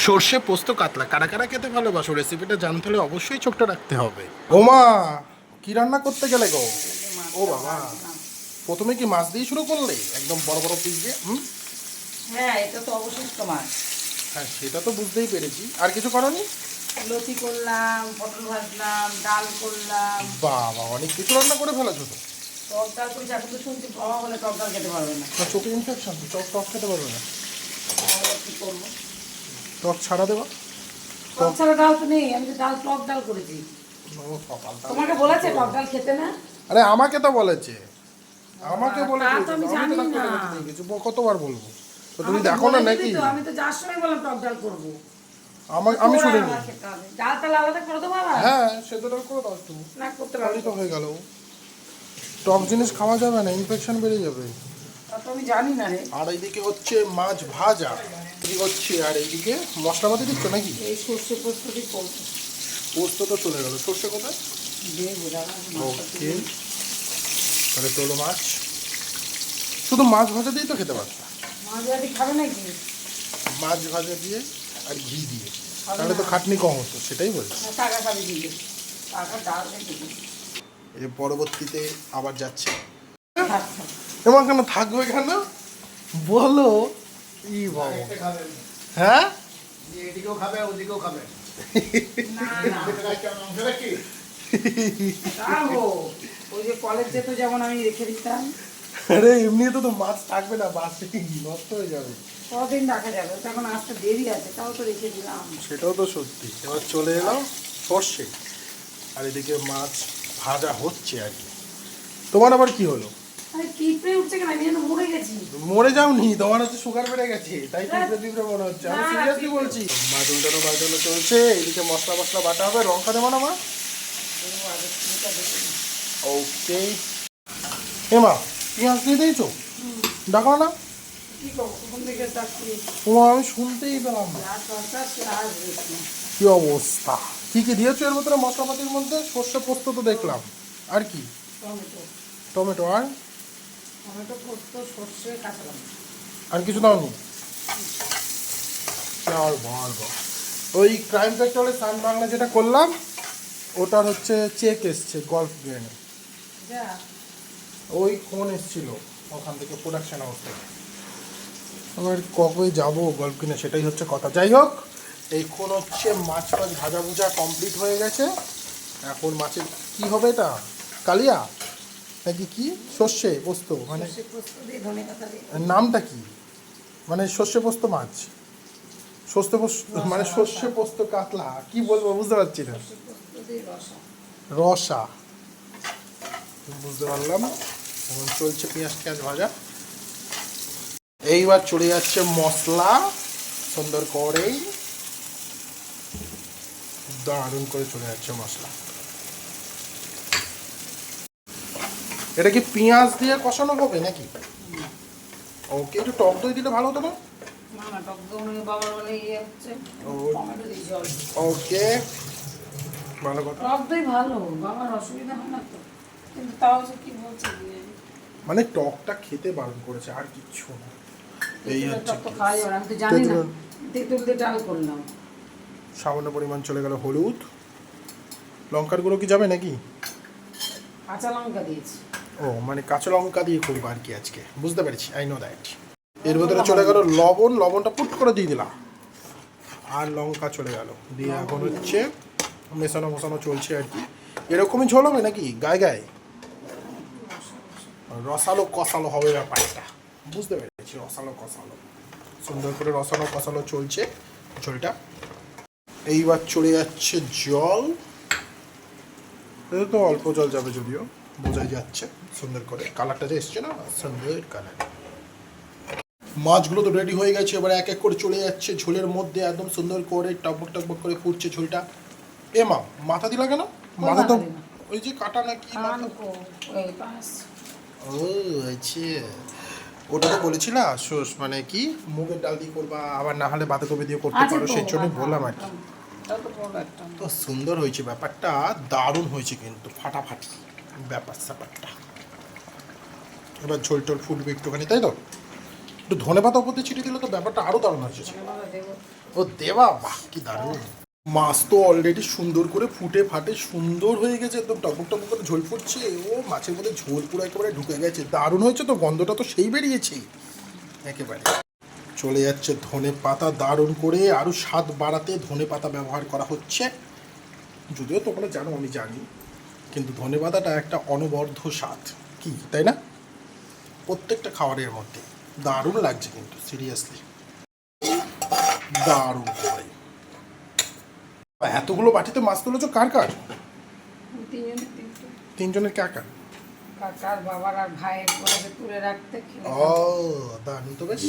সর্ষে পোস্ত কাতলা কারা কারা খেতে ভালোবাসো? রেসিপিটা জানতে হলে অবশ্যই চোখটা রাখতে হবে। ওমা, কি রান্না করতে গেলে গো? ও বাবা, প্রথমে কি মাছ দিয়ে শুরু করলে একদম বড় বড় পিস দিয়ে? হ্যাঁ, এটা তো অবশিষ্ট মাছ। হ্যাঁ, সেটা তো বুঝতেই পেরেছি। আর কিছু করনি? লতি করলাম, পটল ভাজলাম, ডাল করলাম। বাবা, অনেক কিছু রান্না করে ফেলেছো তো। টক ডাল করেছি, এখন তো শুনছি বাবা বলে টক ডাল খেতে পারবে না। চোখে ইনফেকশন, টক টক খেতে পারবে না। কি করবো? টক ছাড়া দেবা। টক ছাড়া ডাল তো নেই, আমি তো ডাল টক ডাল করেছি। তোমাকে বলেছে টক ডাল খেতে না? আরে আমাকে তো বলেছে, আমাকে বলে তা তো আমি জানি না। কতবার বলবো? তো তুমি দেখো না নাকি? আমি তো যার সময় বললাম টক ডাল করবো। আমি শুনিনি। ডাল তাহলে আলাদা করে দেবো আবার? হ্যাঁ, সেদ্ধ ডাল করে দাও একটু। না, করতে তাহলেই তো পারবো। হয়ে গেল। টক জিনিস খাওয়া যাবে না, ইনফেকশন বেড়ে যাবে। তা তো আমি জানি না রে। আর এইদিকে হচ্ছে মাছ ভাজা ঠিক হচ্ছে, আর এইদিকে মশলাপাতি দিচ্ছ নাকি? এই সর্ষে পোস্ত দিয়ে করবো। পোস্ত তো চলে গেল, সর্ষে কোথায়? দেবো দাঁড়া, ওকে, তাহলে তোলো মাছ। শুধু মাছ ভাজা দিয়েই তো খেতে পারতা। মাছ ভাজি খাবে নাকি? মাছ ভাজা দিয়ে আর ঘি দিয়ে, তাহলে তো খাটনি কম হতো, সেটাই বলছি। টাকা খাবি দিবে, টাকা ডাল দিবে। এর পরবর্তীতে আবার যাচ্ছে। আচ্ছা, এমন কেন থাকবে কেন বলো? ই বাবা, হ্যাঁ এদিকেও খাবে ওদিকেও খাবে। না না রাখো। ওই যে কলেজ যেত যেমন আমি রেখে দিতাম, আরে এমনি তো মাছ থাকবে না, বাসে নষ্ট হয়ে যাবে। কদিন রাখা যাবে? তখন আসতে দেরি আছে, তাও তো রেখে দিলাম। সেটাও তো সত্যি। এবার চলে এলাম সর্ষে, আর এদিকে মাছ ভাজা হচ্ছে আর কি। তোমার আবার কি হলো? আরে পিঁপড়ে উঠছে কেন? আমি যেন মরে গেছি। মরে যাওনি, তোমার হচ্ছে সুগার বেড়ে গেছে, তাই পিঁপড়ে পিঁপড়ে মনে হচ্ছে। আমি না, সিরিয়াসলি পিঁপড়ে। বলছি। মাছ উল্টানো পাল্টানো চলছে, এদিকে মশলা মশলা বাটা হবে। লঙ্কা দেবো না মা? ওকে। এ মা, পেঁয়াজ দিয়ে দিয়েছো? দেখো না। কি করবো, কখন থেকে চাচ্ছি ও, আমি শুনতেই পেলাম না। আর দরকার সে আর দেখছি না। কি অবস্থা! কি কি দিয়েছো এর ভিতরে মশলাপাতির মধ্যে? সর্ষে পোস্ত তো দেখলাম, আর কি? টমেটো, টমেটো আর টমেটো পোস্ত, সর্ষে, কাঁচা লঙ্কা। আর কিছু দাওনি? আর বলবো, ওই ক্রাইম পেট্রোলে সান বাংলা যেটা করলাম, ওটার হচ্ছে চেক এসছে গল্ফ গ্রেনে। যা, ওই ফোন এসছিল ওখান থেকে, প্রোডাকশন হাউস থেকে। আবার কবে যাবো গল্ফ গ্রেনে, সেটাই হচ্ছে কথা। যাই হোক, এইক্ষণ হচ্ছে মাছ ফাছ ভাজা ভুজা কমপ্লিট হয়ে গেছে। এখন মাছের কি হবে এটা? কালিয়া নাকি কি? সর্ষে পোস্ত মানে সর্ষে পোস্ত দিয়ে ধনে পাতা দিয়ে নামটা কি? মানে সর্ষে পোস্ত মাছ, সর্ষে পোস্ত মানে সর্ষে পোস্ত কাতলা, কি বলবো বুঝতে পারছি না। সর্ষে পোস্ত দিয়ে রসা। রসা, বুঝতে পারলাম। এখন চলছে পেঁয়াজ টেঁয়াজ ভাজা। এইবার চলে যাচ্ছে মশলা সুন্দর করেই, দারুণ করে চলে যাচ্ছে মশলা। এটা কি পেঁয়াজ দিয়ে কষানো হবে নাকি? ওকে, একটু টক দই দিলে ভালো হতো না? না না, টক দই বাবার বলে ইয়ে হচ্ছে, ও, টমেটো দিয়েছি অল্প। ওকে, ভালো কথা। টক দই ভালো, বাবার অসুবিধা হয় না তো, কিন্তু তাও যে কি বলছে দিয়ে মানে টকটা খেতে বারণ করেছে, আর কিচ্ছু না। এই হচ্ছে টক তো খাওয়াই যাবে না, আমি তো জানি না। তেঁতুল। তেঁতুল দিয়ে ডাল করলাম। সামান্য পরিমাণ চলে গেল হলুদ। লঙ্কার গুঁড়ো কি যাবে নাকি? কাঁচা লঙ্কা দিয়েছি। ও, মানে কাঁচা লঙ্কা দিয়ে করবো আর কি আজকে, বুঝতে পেরেছি, আই নো দ্যাট। এর ভেতরে চলে গেল লবণ, লবণটা পুট করে দিয়ে দিলাম, আর লঙ্কা চলে গেল দিয়ে এখন হচ্ছে মেশানো মশানো চলছে আর কি। এরকমই ঝোল হবে নাকি গায়ে গায়ে? রসালো কষালো হবে ব্যাপারটা, বুঝতে পেরেছি। রসালো কষালো, সুন্দর করে রসালো কষালো চলছে ঝোলটা। এইবার চলে যাচ্ছে জল। এটা তো অল্প জল যাবে, যদিও বোঝাই যাচ্ছে সুন্দর করে। কালারটা যে এসছে না, সুন্দর কালার। মাছগুলো তো রেডি হয়ে গেছে, এবার এক এক করে চলে যাচ্ছে ঝোলের মধ্যে, একদম সুন্দর করে টকবক টকবক করে ফুটছে ঝোলটা। এ মা, মাথা দিলা কেন? মাথা তো ওই যে কাটা নাকি মাথা। ও আচ্ছা, ওটা তো বলেছিলা মানে কি মুগের ডাল দিয়ে করবা, আবার না হলে বাঁধাকপি দিয়ে করতে পারো, সেই জন্যই বললাম আর কি। তো সুন্দর হয়েছে ব্যাপারটা, দারুণ হয়েছে কিন্তু, ফাটাফাটি ব্যাপার স্যাপারটা। এবার ঝোল টোল ফুটবে একটুখানি, তাই তো? একটু ধনে পাতা উপর দিয়ে ছিটিয়ে দিলে তো ব্যাপারটা আরও দারুণ হচ্ছে। দেবো। ও দেবা, বাহ কি দারুণ। মাছ তো অলরেডি সুন্দর করে ফুটে ফাটে সুন্দর হয়ে গেছে, একদম টপক টপক করে ঝোল ফুটছে। ও মাছের মধ্যে ঝোল পুরো একেবারে ঢুকে গেছে, দারুণ হয়েছে তো, গন্ধটা তো সেই বেরিয়েছে একেবারে। চলে যাচ্ছে ধনে পাতা দারুণ করে, আরও স্বাদ বাড়াতে ধনে পাতা ব্যবহার করা হচ্ছে। যদিও তোমরা জানো, আমি জানি, কিন্তু ধনে পাতাটা একটা অনবদ্য স্বাদ, কি তাই না? প্রত্যেকটা খাবারের মধ্যে দারুণ লাগছে কিন্তু, সিরিয়াসলি দারুণ করে। এতগুলো বাটিতে মাছ তুলেছো, কার কার? তিনজনের তিনটে। তিনজনের কার কার? কাকার বাবার আর ভাইয়ের বলে তুলে রাখতে ও দারুণ তো বেশ।